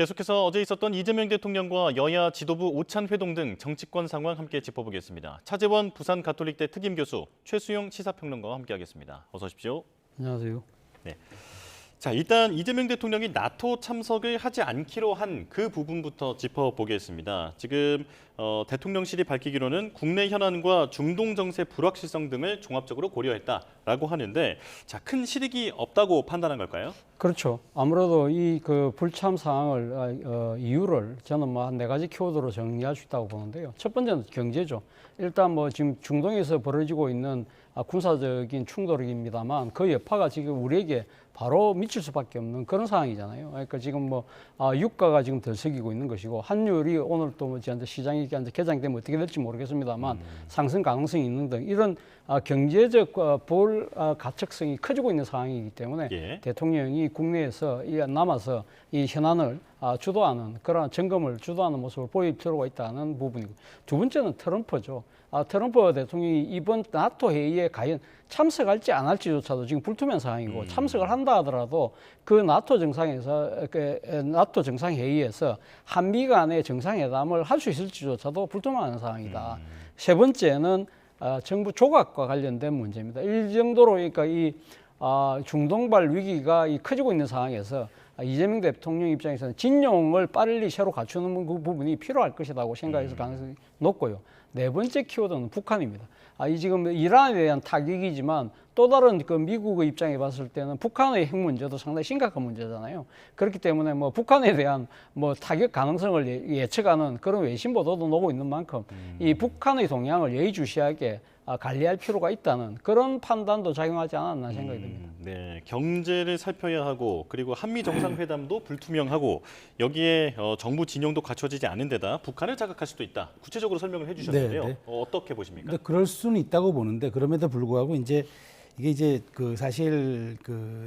계속해서 어제 있었던 이재명 대통령과 여야 지도부 오찬 회동 등 정치권 상황 함께 짚어보겠습니다. 차재원 부산 가톨릭대 특임 교수, 최수영 시사평론가와 함께하겠습니다. 어서 오십시오. 안녕하세요. 네. 자, 일단 이재명 대통령이 나토 참석을 하지 않기로 한 그 부분부터 짚어보겠습니다. 지금 대통령실이 밝히기로는 국내 현안과 중동 정세 불확실성 등을 종합적으로 고려했다라고 하는데, 자, 큰 실익이 없다고 판단한 걸까요? 그렇죠. 아무래도 이 불참 상황을 이유를 저는 뭐 한 4가지 키워드로 정리할 수 있다고 보는데요. 첫 번째는 경제죠. 일단 뭐 지금 중동에서 벌어지고 있는 군사적인 충돌입니다만 그 여파가 지금 우리에게 바로 미칠 수밖에 없는 그런 상황이잖아요. 그러니까 지금 뭐 유가가 지금 들썩이고 있는 것이고, 환율이 오늘 또 시장이 개장되면 어떻게 될지 모르겠습니다만 상승 가능성이 있는 등 이런 경제적 가책성이 커지고 있는 상황이기 때문에 대통령이 국내에서 남아서 이 현안을 주도하는 그런 점검을 주도하는 모습을 보일 필요가 있다는 부분이고, 두 번째는 트럼프죠. 트럼프 대통령이 이번 나토 회의에 과연 참석할지 안 할지조차도 지금 불투명 상황이고, 참석을 한다 하더라도 그 나토 정상회의에서 한미 간의 정상회담을 할 수 있을지조차도 불투명한 상황이다. 세 번째는 정부 조각과 관련된 문제입니다. 이 정도로 그러니까 이 중동발 위기가 커지고 있는 상황에서 이재명 대통령 입장에서는 진용을 빨리 새로 갖추는 그 부분이 필요할 것이라고 생각해서 가능성이 높고요. 네 번째 키워드는 북한입니다. 이 지금 이란에 대한 타격이지만 또 다른 그 미국의 입장에 봤을 때는 북한의 핵 문제도 상당히 심각한 문제잖아요. 그렇기 때문에 뭐 북한에 대한 뭐 타격 가능성을 예측하는 그런 외신 보도도 나오고 있는 만큼 이 북한의 동향을 예의주시하게 관리할 필요가 있다는 그런 판단도 작용하지 않았나 생각이 듭니다. 네, 경제를 살펴야 하고, 그리고 한미 정상회담도 불투명하고, 여기에 정부 진영도 갖춰지지 않은 데다 북한을 자극할 수도 있다. 구체적으로 설명을 해주셨는데요. 네. 어떻게 보십니까? 그럴 수는 있다고 보는데, 그럼에도 불구하고 이게 사실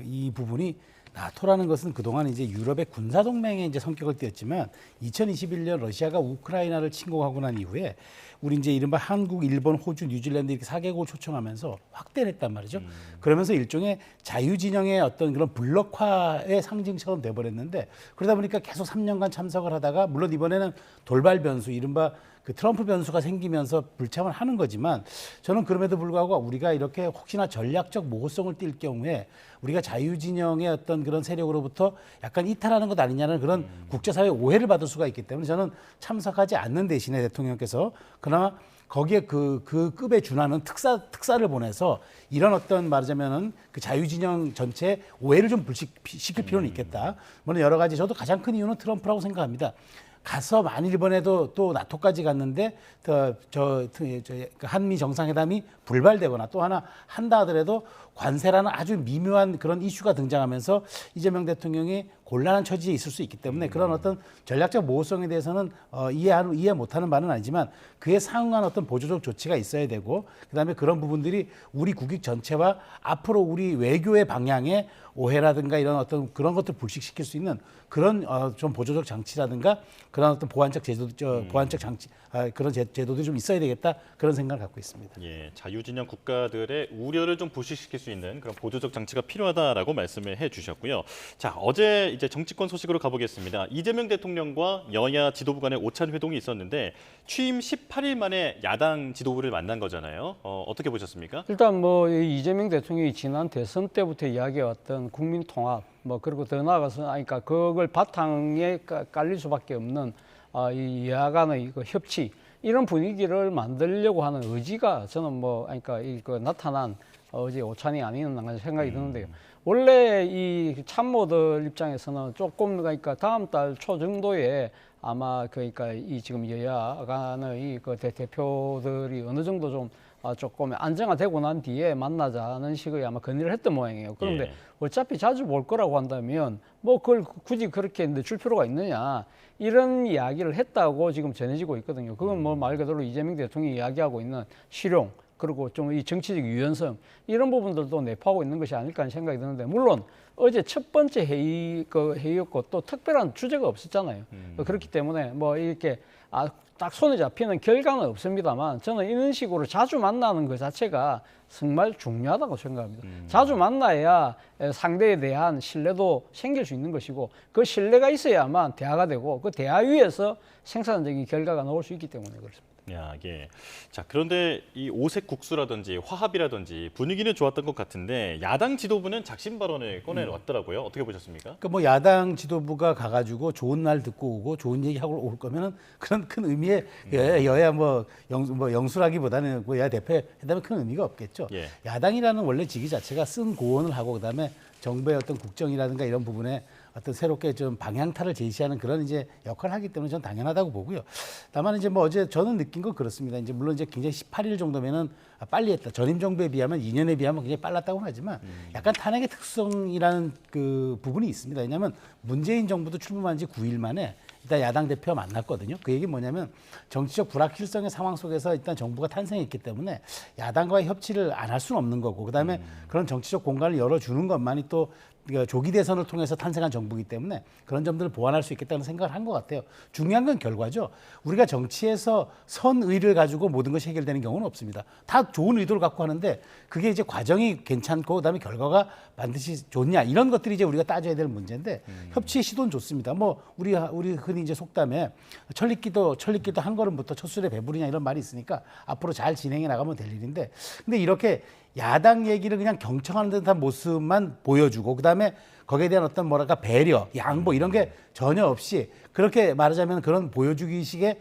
이 부분이 나토라는 것은 그동안 이제 유럽의 군사 동맹의 이제 성격을 띄었지만 2021년 러시아가 우크라이나를 침공하고 난 이후에 우리 이제 이른바 한국, 일본, 호주, 뉴질랜드 이렇게 4개국을 초청하면서 확대를 했단 말이죠. 그러면서 일종의 자유진영의 어떤 그런 블록화의 상징처럼 돼버렸는데, 그러다 보니까 계속 3년간 참석을 하다가, 물론 이번에는 돌발 변수, 이른바 그 트럼프 변수가 생기면서 불참을 하는 거지만, 저는 그럼에도 불구하고 우리가 이렇게 혹시나 전략적 모호성을 띌 경우에 우리가 자유진영의 어떤 그런 세력으로부터 약간 이탈하는 것 아니냐는 그런 국제사회 오해를 받을 수가 있기 때문에 저는 참석하지 않는 대신에 대통령께서 그나마 거기에 그 급에 준하는 특사를 보내서 이런 어떤 말하자면은 그 자유진영 전체 오해를 좀 불식시킬 필요는 있겠다. 물론 여러 가지, 저도 가장 큰 이유는 트럼프라고 생각합니다. 가서 만일 이번에도 또 나토까지 갔는데 한미 정상회담이 불발되거나 또 하나 한다 하더라도 관세라는 아주 미묘한 그런 이슈가 등장하면서 이재명 대통령이 곤란한 처지에 있을 수 있기 때문에 그런 어떤 전략적 모호성에 대해서는 이해 못하는 바는 아니지만 그에 상응한 어떤 보조적 조치가 있어야 되고, 그다음에 그런 부분들이 우리 국익 전체와 앞으로 우리 외교의 방향에 오해라든가 이런 어떤 그런 것들 불식시킬 수 있는 그런 좀 보조적 장치라든가 그런 어떤 보완적 장치, 그런 제도들이 좀 있어야 되겠다, 그런 생각을 갖고 있습니다. 예, 자유진영 국가들의 우려를 좀 불식시킬 수 있는 그런 보조적 장치가 필요하다라고 말씀을 해주셨고요. 자, 어제 이제 정치권 소식으로 가보겠습니다. 이재명 대통령과 여야 지도부 간의 오찬 회동이 있었는데 취임 18일 만에 야당 지도부를 만난 거잖아요. 어떻게 보셨습니까? 일단 뭐 이재명 대통령이 지난 대선 때부터 이야기해왔던 국민 통합, 뭐 그리고 더 나아가서 그러니까 그걸 바탕에 깔릴 수밖에 없는 이 여야 간의 협치, 이런 분위기를 만들려고 하는 의지가 저는 뭐 그러니까 나타난 어제 오찬이 아니었나 생각이 드는데요. 원래 이 참모들 입장에서는 조금 그러니까 다음 달 초 정도에 아마 그러니까 이 지금 여야 간의 그 대표들이 어느 정도 좀 조금 안정화되고 난 뒤에 만나자는 식의 아마 건의를 했던 모양이에요. 그런데 어차피 자주 볼 거라고 한다면 뭐 그걸 굳이 그렇게 늦출 필요가 있느냐, 이런 이야기를 했다고 지금 전해지고 있거든요. 그건 뭐 말 그대로 이재명 대통령이 이야기하고 있는 실용, 그리고 좀 이 정치적 유연성 이런 부분들도 내포하고 있는 것이 아닐까 하는 생각이 드는데 물론 어제 첫 번째 회의였고 또 특별한 주제가 없었잖아요. 그렇기 때문에 뭐 이렇게 딱 손에 잡히는 결과는 없습니다만 저는 이런 식으로 자주 만나는 것 자체가 정말 중요하다고 생각합니다. 자주 만나야 상대에 대한 신뢰도 생길 수 있는 것이고 그 신뢰가 있어야만 대화가 되고 그 대화 위에서 생산적인 결과가 나올 수 있기 때문에 그렇습니다. 야, 예. 자, 그런데 이 오색 국수라든지 화합이라든지 분위기는 좋았던 것 같은데 야당 지도부는 작심 발언을 꺼내왔더라고요. 어떻게 보셨습니까? 그러니까 뭐 야당 지도부가 가가지고 좋은 날 듣고 오고 좋은 얘기하고 올 거면은 그런 큰 의미의 여야 뭐 영수라기보다는 뭐 여야 대표회담에 큰 의미가 없겠죠. 예. 야당이라는 원래 직위 자체가 쓴 고언을 하고 그다음에 정부의 어떤 국정이라든가 이런 부분에 어떤 새롭게 좀 방향타를 제시하는 그런 이제 역할을 하기 때문에 저는 당연하다고 보고요. 다만 이제 뭐 어제 저는 느낀 건 그렇습니다. 이제 물론 이제 굉장히 18일 정도면은 빨리 했다. 전임 정부에 비하면 2년에 비하면 굉장히 빨랐다고는 하지만 약간 탄핵의 특성이라는 그 부분이 있습니다. 왜냐하면 문재인 정부도 출범한 지 9일 만에 일단 야당 대표와 만났거든요. 그 얘기 뭐냐면 정치적 불확실성의 상황 속에서 일단 정부가 탄생했기 때문에 야당과의 협치를 안 할 수는 없는 거고 그다음에 그런 정치적 공간을 열어주는 것만이 또 조기 대선을 통해서 탄생한 정부이기 때문에 그런 점들을 보완할 수 있겠다는 생각을 한 것 같아요. 중요한 건 결과죠. 우리가 정치에서 선의를 가지고 모든 것이 해결되는 경우는 없습니다. 다 좋은 의도를 갖고 하는데 그게 이제 과정이 괜찮고 그다음에 결과가 반드시 좋냐 이런 것들이 이제 우리가 따져야 될 문제인데 협치의 시도는 좋습니다. 뭐 우리 흔히 이제 속담에 천리끼도 한 걸음부터 첫술에 배부르냐 이런 말이 있으니까 앞으로 잘 진행해 나가면 될 일인데 근데 이렇게 야당 얘기를 그냥 경청하는 듯한 모습만 보여주고 그다음에 거기에 대한 어떤 뭐랄까 배려, 양보 이런 게 전혀 없이 그렇게 말하자면 그런 보여주기식의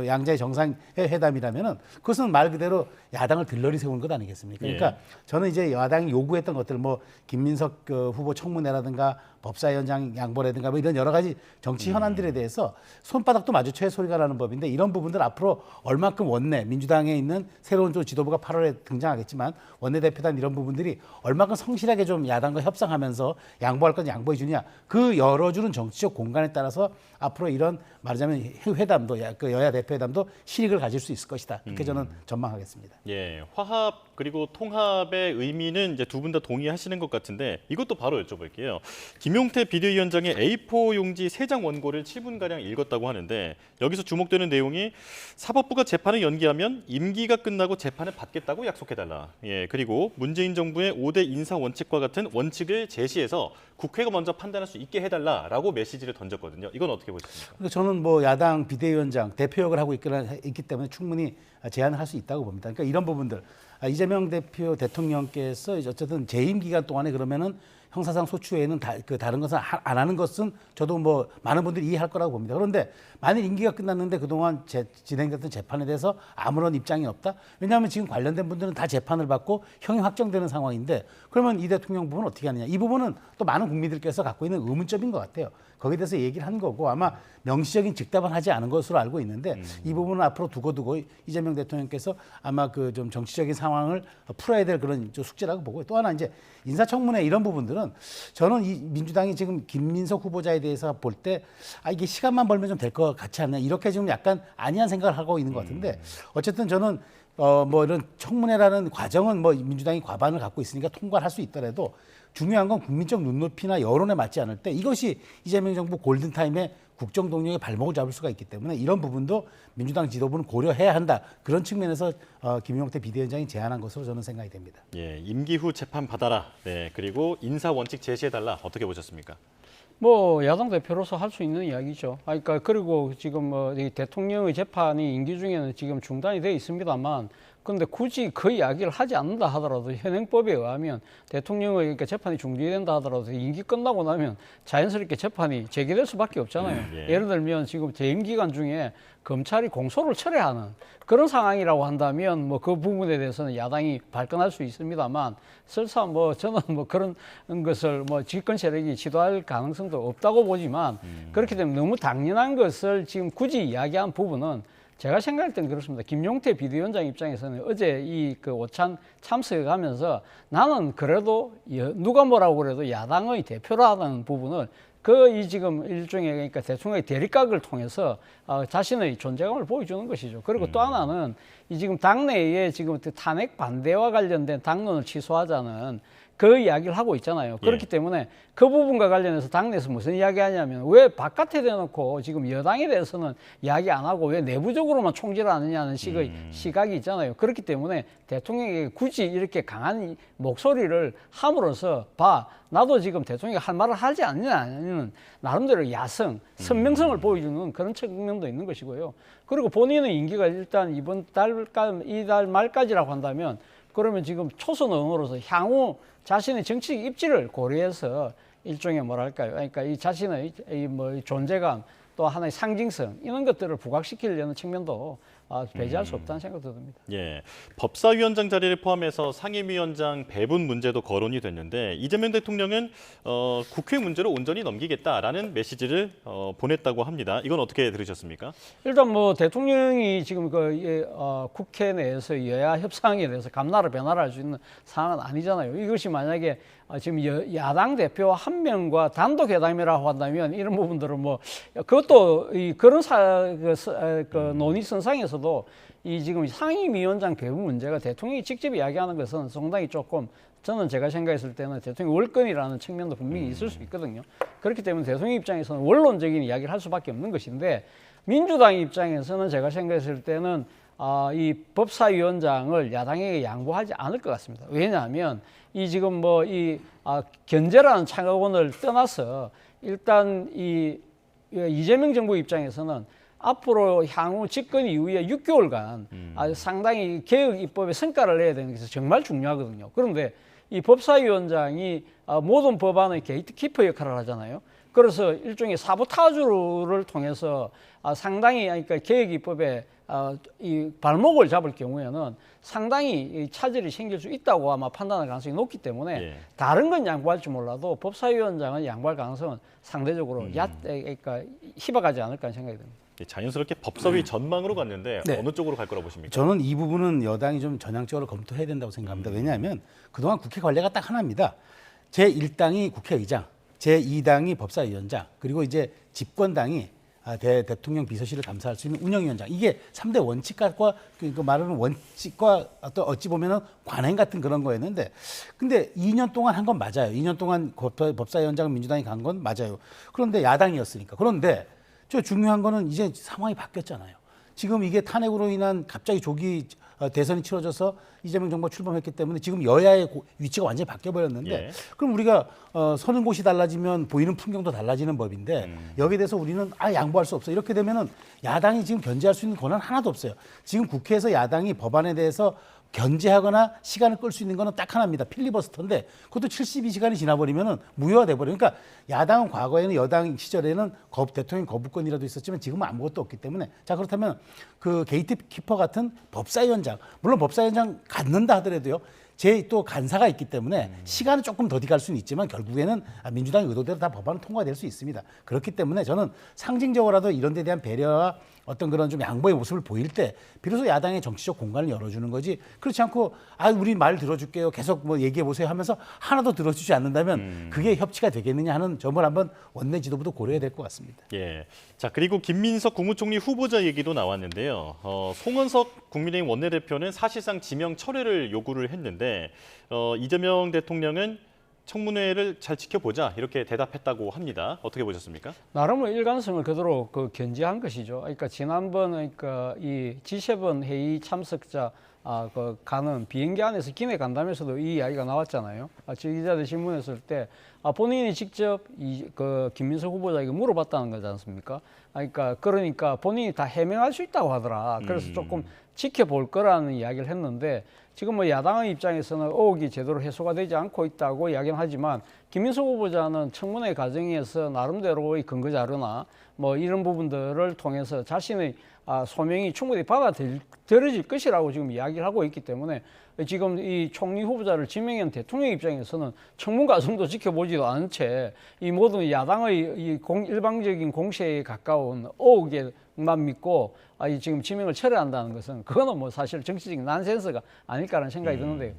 양자의 정상회담이라면은 그것은 말 그대로 야당을 들러리 세우는 것 아니겠습니까? 그러니까 저는 이제 야당이 요구했던 것들 뭐 김민석 후보 청문회라든가 법사위원장 양보라든가 뭐 이런 여러 가지 정치 현안들에 대해서 손바닥도 마주쳐야 소리가 나는 법인데 이런 부분들 앞으로 얼만큼 원내 민주당에 있는 새로운 지도부가 8월에 등장하겠지만 원내대표단 이런 부분들이 얼만큼 성실하게 좀 야당과 협상하면서 양보할 건 양보해 주냐 그 열어주는 정치적 공간에 따라서 앞으로 이런 말하자면 회담도 그 여야 대표회담도 실익을 가질 수 있을 것이다 이렇게 저는 전망하겠습니다. 예, 화합 그리고 통합의 의미는 이제 두 분 다 동의하시는 것 같은데 이것도 바로 여쭤볼게요. 김용태 비대위원장의 A4 용지 3장 원고를 7분가량 읽었다고 하는데 여기서 주목되는 내용이 사법부가 재판을 연기하면 임기가 끝나고 재판을 받겠다고 약속해달라. 예, 그리고 문재인 정부의 5대 인사 원칙과 같은 원칙을 제시해서 국회가 먼저 판단할 수 있게 해달라라고 메시지를 던졌거든요. 이건 어떻게 보십니까? 그러니까 저는 뭐 야당 비대위원장 대표역을 하고 있기 때문에 충분히 제안을 할 수 있다고 봅니다. 그러니까 이런 부분들 이재명 대통령께서 어쨌든 재임 기간 동안에 그러면은 형사상 소추 외에는 다른 것은 안 하는 것은 저도 뭐 많은 분들이 이해할 거라고 봅니다. 그런데 만일 임기가 끝났는데 그동안 진행됐던 재판에 대해서 아무런 입장이 없다? 왜냐하면 지금 관련된 분들은 다 재판을 받고 형이 확정되는 상황인데 그러면 이 대통령 부분은 어떻게 하느냐? 이 부분은 또 많은 국민들께서 갖고 있는 의문점인 것 같아요. 거기에 대해서 얘기를 한 거고 아마 명시적인 즉답은 하지 않은 것으로 알고 있는데 이 부분은 앞으로 두고 이재명 대통령께서 아마 그 좀 정치적인 상황을 풀어야 될 그런 숙제라고 보고 또 하나 이제 인사청문회 이런 부분들은 저는 이 민주당이 지금 김민석 후보자에 대해서 볼 때 이게 시간만 벌면 좀 될 것 같지 않나 이렇게 지금 약간 아니한 생각을 하고 있는 것 같은데 어쨌든 저는 뭐 이런 청문회라는 과정은 뭐 민주당이 과반을 갖고 있으니까 통과를 할 수 있더라도 중요한 건 국민적 눈높이나 여론에 맞지 않을 때 이것이 이재명 정부 골든타임에 국정 동력의 발목을 잡을 수가 있기 때문에 이런 부분도 민주당 지도부는 고려해야 한다. 그런 측면에서 김용태 비대위원장이 제안한 것으로 저는 생각이 됩니다. 예, 임기 후 재판 받아라. 네, 그리고 인사 원칙 제시해달라. 어떻게 보셨습니까? 뭐 야당 대표로서 할 수 있는 이야기죠. 그러니까 그리고 지금 뭐 이 대통령의 재판이 임기 중에는 지금 중단이 되어 있습니다만, 그런데 굳이 그 이야기를 하지 않는다 하더라도 현행법에 의하면 대통령의 그러니까 재판이 중지된다 하더라도 임기 끝나고 나면 자연스럽게 재판이 재개될 수밖에 없잖아요. 예. 예를 들면 지금 재임 기간 중에 검찰이 공소를 철회하는 그런 상황이라고 한다면 뭐 그 부분에 대해서는 야당이 발끈할 수 있습니다만 설사 뭐 저는 뭐 그런 것을 뭐 집권 세력이 지도할 가능성도 없다고 보지만 그렇기 때문에 너무 당연한 것을 지금 굳이 이야기한 부분은 제가 생각할 때는 그렇습니다. 김용태 비대위원장 입장에서는 어제 이 그 오찬 참석하면서 나는 그래도 누가 뭐라고 그래도 야당의 대표라는 부분을 이 지금 일종의 그러니까 대통령의 대립각을 통해서 자신의 존재감을 보여주는 것이죠. 그리고 또 하나는 이 지금 당내에 지금 탄핵 반대와 관련된 당론을 취소하자는 그 이야기를 하고 있잖아요. 그렇기 때문에 그 부분과 관련해서 당내에서 무슨 이야기 하냐면 왜 바깥에 대놓고 지금 여당에 대해서는 이야기 안 하고 왜 내부적으로만 총질을 하느냐는 식의 시각이 있잖아요. 그렇기 때문에 대통령에게 굳이 이렇게 강한 목소리를 함으로써 나도 지금 대통령이 할 말을 하지 않느냐는 나름대로 야성, 선명성을 보여주는 그런 측면도 있는 것이고요. 그리고 본인의 임기가 일단 이달 말까지라고 한다면 그러면 지금 초선 의원으로서 향후 자신의 정치적 입지를 고려해서 일종의 뭐랄까요? 그러니까 이 자신의 존재감 또 하나의 상징성 이런 것들을 부각시키려는 측면도 배제할 수 없다는 생각도 듭니다. 예, 법사위원장 자리를 포함해서 상임위원장 배분 문제도 거론이 됐는데 이재명 대통령은 국회 문제로 온전히 넘기겠다라는 메시지를 보냈다고 합니다. 이건 어떻게 들으셨습니까? 일단 뭐 대통령이 지금 국회 내에서 여야 협상에 대해서 감나라 변화를 할 수 있는 상황은 아니잖아요. 이것이 만약에 지금 야당 대표 한 명과 단독 회담이라고 한다면 이런 부분들은 뭐 그것도 그런 논의 선상에서도 이 지금 상임위원장 배분 문제가 대통령이 직접 이야기하는 것은 상당히 조금 저는 제가 생각했을 때는 대통령 월권이라는 측면도 분명히 있을 수 있거든요. 그렇기 때문에 대통령 입장에서는 원론적인 이야기를 할 수밖에 없는 것인데 민주당 입장에서는 제가 생각했을 때는 이 법사위원장을 야당에게 양보하지 않을 것 같습니다. 왜냐하면 이 지금 견제라는 창업원을 떠나서 일단 이재명 정부 입장에서는 앞으로 향후 집권 이후에 6개월간 상당히 개혁 입법에 성과를 내야 되는 것이 정말 중요하거든요. 그런데 이 법사위원장이 모든 법안의 게이트키퍼 역할을 하잖아요. 그래서 일종의 사보타주를 통해서 상당히 그러니까 개혁 입법에 이 발목을 잡을 경우에는 상당히 차질이 생길 수 있다고 아마 판단할 가능성이 높기 때문에 다른 건 양보할지 몰라도 법사위원장은 양보할 가능성은 상대적으로 그러니까 희박하지 않을까 생각이 듭니다. 자연스럽게 법사위 전망으로 갔는데 어느 쪽으로 갈 거라고 보십니까? 저는 이 부분은 여당이 좀 전향적으로 검토해야 된다고 생각합니다. 왜냐하면 그동안 국회 관례가 딱 하나입니다. 제1당이 국회의장, 제2당이 법사위원장, 그리고 이제 집권당이 대통령 비서실을 감사할 수 있는 운영위원장. 이게 3대 원칙과 그 말하는 원칙과 어찌 보면은 관행 같은 그런 거였는데 근데 2년 동안 한 건 맞아요. 2년 동안 법사위원장은 민주당이 간 건 맞아요. 그런데 야당이었으니까. 그런데 저 중요한 거는 이제 상황이 바뀌었잖아요. 지금 이게 탄핵으로 인한 갑자기 조기 대선이 치러져서 이재명 정부가 출범했기 때문에 지금 여야의 위치가 완전히 바뀌어버렸는데 그럼 우리가 서는 곳이 달라지면 보이는 풍경도 달라지는 법인데 여기에 대해서 우리는 양보할 수 없어. 이렇게 되면은 야당이 지금 견제할 수 있는 권한 하나도 없어요. 지금 국회에서 야당이 법안에 대해서 견제하거나 시간을 끌 수 있는 거는 딱 하나입니다. 필리버스터인데 그것도 72시간이 지나버리면은 무효화돼 버려요. 그러니까 야당은 과거에는 여당 시절에는 대통령 거부권이라도 있었지만 지금은 아무것도 없기 때문에 자 그렇다면 그 게이트키퍼 같은 법사위원장 물론 법사위원장 갖는다 하더라도요. 제 또 간사가 있기 때문에 시간은 조금 더디 갈 수는 있지만 결국에는 민주당의 의도대로 다 법안은 통과될 수 있습니다. 그렇기 때문에 저는 상징적으로라도 이런 데 대한 배려와 어떤 그런 좀 양보의 모습을 보일 때 비로소 야당의 정치적 공간을 열어주는 거지 그렇지 않고 우리 말 들어줄게요 계속 뭐 얘기해 보세요 하면서 하나도 들어주지 않는다면 그게 협치가 되겠느냐 하는 점을 한번 원내 지도부도 고려해야 될 것 같습니다. 예. 자 그리고 김민석 국무총리 후보자 얘기도 나왔는데요. 송원석 국민의힘 원내대표는 사실상 지명 철회를 요구를 했는데 이재명 대통령은 청문회를 잘 지켜보자 이렇게 대답했다고 합니다. 어떻게 보셨습니까? 나름의 일관성을 그대로 견지한 것이죠. 그러니까 지난번 이 G7 회의 참석자 가는 비행기 안에서 기내 간담회에서도 이 이야기가 나왔잖아요. 기자들 질문했을 때 본인이 직접 김민석 후보자에게 물어봤다는 거지 않습니까? 그러니까 본인이 다 해명할 수 있다고 하더라. 그래서 조금 지켜볼 거라는 이야기를 했는데 지금 뭐 야당의 입장에서는 의혹이 제대로 해소가 되지 않고 있다고 이야기는 하지만 김민석 후보자는 청문회 과정에서 나름대로의 근거 자료나 뭐 이런 부분들을 통해서 자신의 소명이 충분히 받아들여질 것이라고 지금 이야기를 하고 있기 때문에 지금 이 총리 후보자를 지명한 대통령 입장에서는 청문 과정도 지켜보지도 않은 채 이 모든 야당의 일방적인 공세에 가까운 의혹에 정책만 믿고 이 지금 지명을 철회한다는 것은 그거는 뭐 사실 정치적인 난센스가 아닐까라는 생각이 드는데요.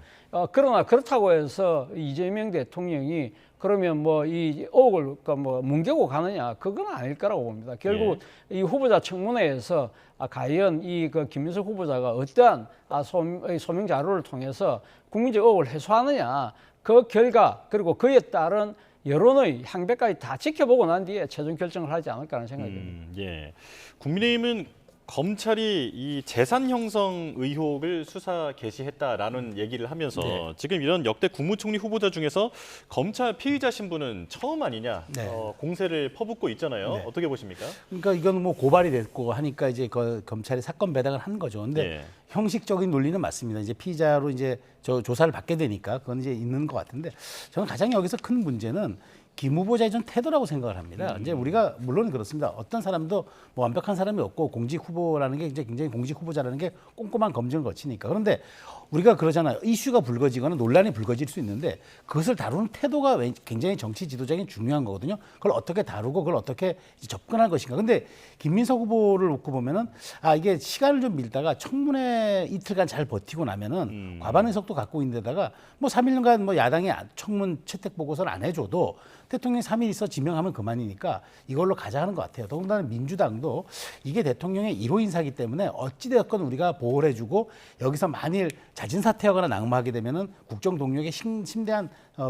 그러나 그렇다고 해서 이재명 대통령이 그러면 뭐 이 의혹을 뭐 뭉개고 가느냐 그건 아닐 거라고 봅니다. 결국 이 후보자 청문회에서 과연 이 그 김민석 후보자가 어떠한 소명 자료를 통해서 국민적 의혹을 해소하느냐 그 결과 그리고 그에 따른 여론의 향배까지 다 지켜보고 난 뒤에 최종 결정을 하지 않을까라는 생각이 듭니다. 예. 국민의힘은 검찰이 이 재산 형성 의혹을 수사 개시했다라는 얘기를 하면서 지금 이런 역대 국무총리 후보자 중에서 검찰 피의자 신분은 처음 아니냐 공세를 퍼붓고 있잖아요. 어떻게 보십니까? 그러니까 이건 뭐 고발이 됐고 하니까 이제 검찰이 사건 배당을 한 거죠. 근데 형식적인 논리는 맞습니다. 이제 피의자로 이제 조사를 받게 되니까 그건 이제 있는 것 같은데 저는 가장 여기서 큰 문제는 김 후보자의 좀 태도라고 생각을 합니다. 이제 우리가 물론 그렇습니다. 어떤 사람도 뭐 완벽한 사람이 없고 공직 후보라는 게 이제 굉장히 공직 후보자라는 게 꼼꼼한 검증을 거치니까. 그런데 우리가 그러잖아요. 이슈가 불거지거나 논란이 불거질 수 있는데 그것을 다루는 태도가 굉장히 정치 지도적인 중요한 거거든요. 그걸 어떻게 다루고 그걸 어떻게 접근할 것인가. 근데 김민석 후보를 놓고 보면은 이게 시간을 좀 밀다가 청문회 이틀간 잘 버티고 나면은 과반 의석도 갖고 있는 데다가 뭐 3일간 뭐 야당이 청문 채택 보고서를 안 해줘도 대통령이 3일 있어 지명하면 그만이니까 이걸로 가자 하는 것 같아요. 더군다나 민주당도 이게 대통령의 1호 인사이기 때문에 어찌되었건 우리가 보호를 해주고 여기서 만일 자진 사퇴하거나 낙마하게 되면은 국정 동력에 심대한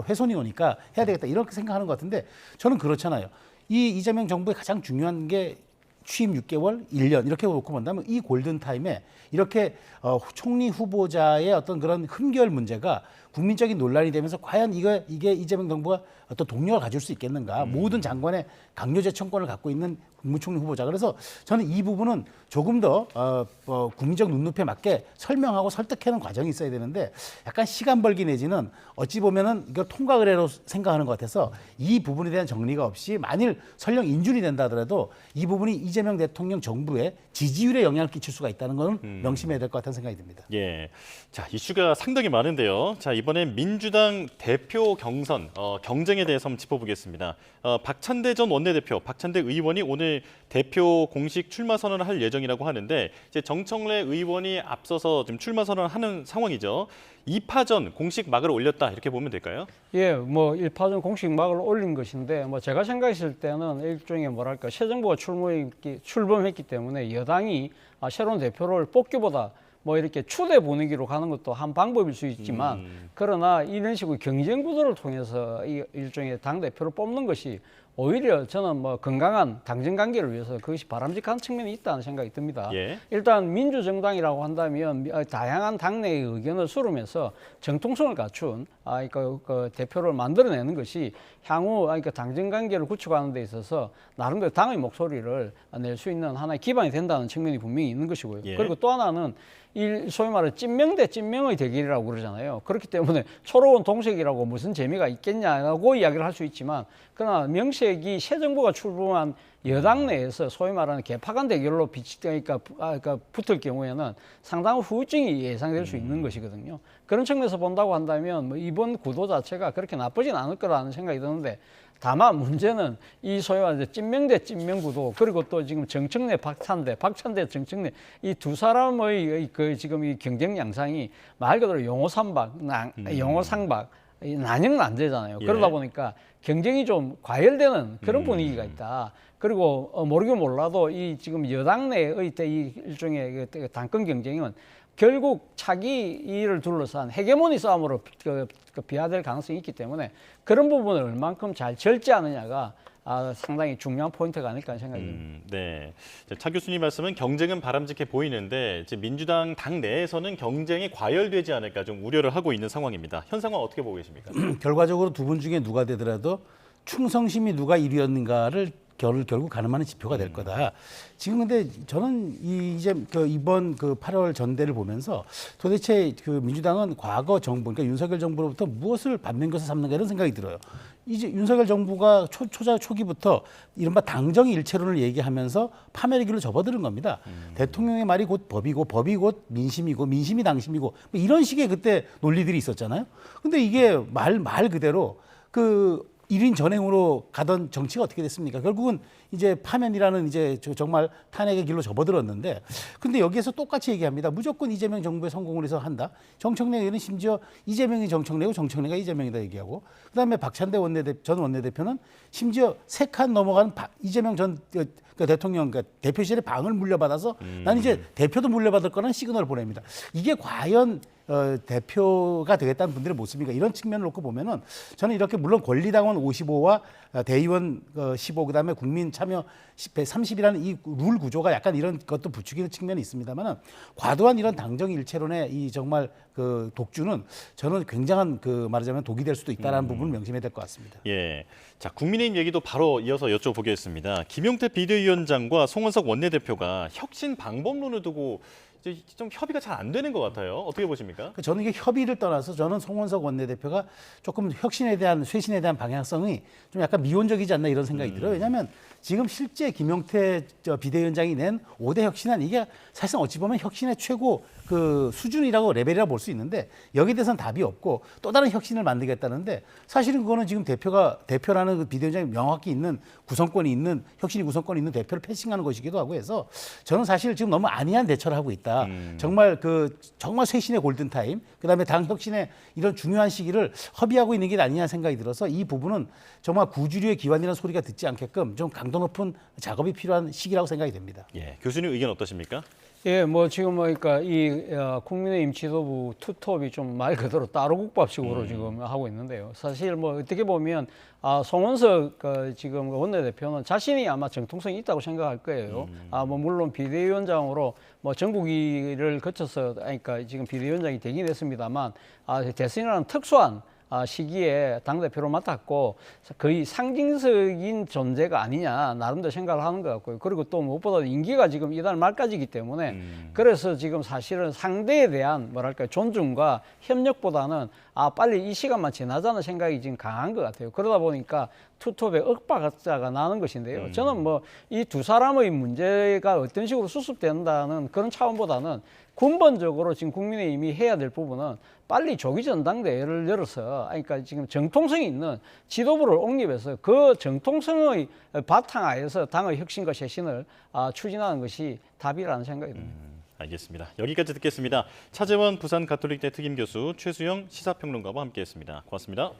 훼손이 오니까 해야 되겠다 이렇게 생각하는 것 같은데 저는 그렇잖아요. 이 이재명 정부의 가장 중요한 게 취임 6개월, 1년 이렇게 놓고 본다면 이 골든타임에 이렇게 총리 후보자의 어떤 그런 흠결 문제가 국민적인 논란이 되면서 과연 이게 이재명 정부가 어떤 동력을 가질 수 있겠는가. 모든 장관의 강요제 청권을 갖고 있는 국무총리 후보자. 그래서 저는 이 부분은 조금 더 국민적 눈높이에 맞게 설명하고 설득하는 과정이 있어야 되는데 약간 시간 벌기 내지는 어찌 보면은 이걸 통과 의례로 생각하는 것 같아서 이 부분에 대한 정리가 없이 만일 설령 인준이 된다 하더라도 이 부분이 이재명 대통령 정부의 지지율에 영향을 끼칠 수가 있다는 것은 명심해야 될 것 같다는 생각이 듭니다. 예. 자, 이슈가 상당히 많은데요. 자, 이번엔 민주당 대표 경선 경쟁에 대해서 한번 짚어보겠습니다. 박찬대 전 원내대표, 박찬대 의원이 오늘 대표 공식 출마 선언을 할 예정이라고 하는데 이제 정청래 의원이 앞서서 지금 출마 선언을 하는 상황이죠. 2파전 공식 막을 올렸다 이렇게 보면 될까요? 예, 뭐 1파전 공식 막을 올린 것인데 뭐 제가 생각했을 때는 일종의 뭐랄까 새 정부가 출범했기 때문에 여당이 새로운 대표를 뽑기보다 뭐 이렇게 추대 분위기로 가는 것도 한 방법일 수 있지만 그러나 이런 식으로 경쟁 구도를 통해서 이 일종의 당 대표를 뽑는 것이 오히려 저는 뭐 건강한 당정 관계를 위해서 그것이 바람직한 측면이 있다는 생각이 듭니다. 일단 민주정당이라고 한다면 다양한 당내의 의견을 수렴해서 정통성을 갖춘 그 대표를 만들어내는 것이 향후 당정 관계를 구축하는 데 있어서 나름대로 당의 목소리를 낼 수 있는 하나의 기반이 된다는 측면이 분명히 있는 것이고요. 그리고 또 하나는 소위 말해 찐명 대 찐명의 대결이라고 그러잖아요. 그렇기 때문에 초로운 동색이라고 무슨 재미가 있겠냐고 이야기를 할 수 있지만 그러나 명색이 새 정부가 출범한 여당 내에서 소위 말하는 개파간 대결로 그러니까 붙을 경우에는 상당한 후유증이 예상될 수 있는 것이거든요. 그런 측면에서 본다고 한다면 뭐 이번 구도 자체가 그렇게 나쁘진 않을 거라는 생각이 드는데 다만 문제는 이 소위 말하는 찐명 대 찐명 구도 그리고 또 지금 정청래 박찬대 정청래 이 두 사람의 그 지금 이 경쟁 양상이 말 그대로 용어상박 난영난제잖아요. 그러다 보니까 경쟁이 좀 과열되는 그런 분위기가 있다. 그리고 모르긴 몰라도 이 지금 여당 내의 이 일종의 당권 경쟁은 결국 차기 일을 둘러싼 헤게모니 싸움으로 비화될 가능성이 있기 때문에 그런 부분을 얼만큼 잘 절제하느냐가 상당히 중요한 포인트가 아닐까 하는 생각이 듭니다. 네, 차 교수님 말씀은 경쟁은 바람직해 보이는데 이제 민주당 당 내에서는 경쟁이 과열되지 않을까 좀 우려를 하고 있는 상황입니다. 현 상황 어떻게 보고 계십니까? 결과적으로 두 분 중에 누가 되더라도 충성심이 누가 1위였는가를 결국 가늠하는 지표가 될 거다. 지금 근데 저는 이번 8월 전대를 보면서 도대체 그 민주당은 과거 정부, 그러니까 윤석열 정부로부터 무엇을 반면교사 삼는가 이런 생각이 들어요. 이제 윤석열 정부가 초기부터 이른바 당정 일체론을 얘기하면서 파멸의 길로 접어드는 겁니다. 대통령의 말이 곧 법이고 법이 곧 민심이고 민심이 당심이고 뭐 이런 식의 그때 논리들이 있었잖아요. 근데 이게 말 그대로 1인 전행으로 가던 정치가 어떻게 됐습니까? 결국은 이제 파면이라는 이제 정말 탄핵의 길로 접어들었는데, 근데 여기에서 똑같이 얘기합니다. 무조건 이재명 정부의 성공을 해서 한다. 정청래 의원은 심지어 이재명이 정청래고 정청래가 이재명이다 얘기하고, 그다음에 박찬대 전 원내대표는 심지어 3칸 넘어가는 이재명 전 대통령, 그러니까 대표실의 방을 물려받아서 나는 이제 대표도 물려받을 거라는 시그널을 보냅니다. 이게 과연 대표가 되겠다는 분들의 모습인가, 이런 측면을 놓고 보면은 저는 이렇게 물론 권리당원 55와 대의원 15, 그다음에 국민 참여 30이라는 이 룰 구조가 약간 이런 것도 부추기는 측면이 있습니다만은, 과도한 이런 당정 일체론의 이 정말 그 독주는 저는 굉장한 그 말하자면 독이 될 수도 있다라는 부분을 명심해야 될 것 같습니다. 예. 자, 국민의힘 얘기도 바로 이어서 여쭤보겠습니다. 김용태 비대위원장과 송원석 원내대표가 혁신 방법론을 두고 이제 좀 협의가 잘 안 되는 것 같아요. 어떻게 보십니까? 저는 이게 협의를 떠나서 저는 송원석 원내대표가 조금 혁신에 대한, 쇄신에 대한 방향성이 좀 약간 미온적이지 않나 이런 생각이 들어요. 왜냐하면 지금 실제 김용태 비대위원장이 낸 5대 혁신안, 이게 사실상 어찌 보면 혁신의 최고 그 수준이라고 레벨이라고 볼 수 있는데, 여기에 대해서는 답이 없고 또 다른 혁신을 만들겠다는데, 사실은 그거는 지금 대표라는 그 비대위원장이 명확히 있는 구성권이 있는, 혁신이 구성권이 있는 대표를 패싱하는 것이기도 하고 해서, 저는 사실 지금 너무 안이한 대처를 하고 있다. 정말 쇄신의 골든 타임, 그다음에 당 혁신의 이런 중요한 시기를 허비하고 있는 게 아니냐 생각이 들어서, 이 부분은 정말 구주류의 기관이라는 소리가 듣지 않게끔 좀 강도 높은 작업이 필요한 시기라고 생각이 됩니다. 예. 교수님 의견 어떠십니까? 예, 뭐 지금 그러니까 이 국민의힘 지도부 투톱이 좀 말 그대로 따로국밥식으로 지금 하고 있는데요. 사실 뭐 어떻게 보면 송원석 지금 원내대표는 자신이 아마 정통성이 있다고 생각할 거예요. 뭐 물론 비대위원장으로 뭐 전국위를 거쳐서 그러니까 지금 비대위원장이 되긴 했습니다만, 대선이라는 특수한 시기에 당대표로 맡았고 거의 상징적인 존재가 아니냐 나름대로 생각을 하는 것 같고요. 그리고 또 무엇보다 임기가 지금 이달 말까지이기 때문에 그래서 지금 사실은 상대에 대한 뭐랄까 존중과 협력보다는 빨리 이 시간만 지나자는 생각이 지금 강한 것 같아요. 그러다 보니까 투톱의 엇박자가 나는 것인데요. 저는 뭐 이 두 사람의 문제가 어떤 식으로 수습된다는 그런 차원보다는 근본적으로 지금 국민의힘이 해야 될 부분은 빨리 조기 전당대회를 열어서, 그러니까 지금 정통성이 있는 지도부를 옹립해서 그 정통성의 바탕하에서 당의 혁신과 쇄신을 추진하는 것이 답이라는 생각이 듭니다. 알겠습니다. 여기까지 듣겠습니다. 차재원 부산 가톨릭대 특임 교수, 최수영 시사평론가와 함께했습니다. 고맙습니다.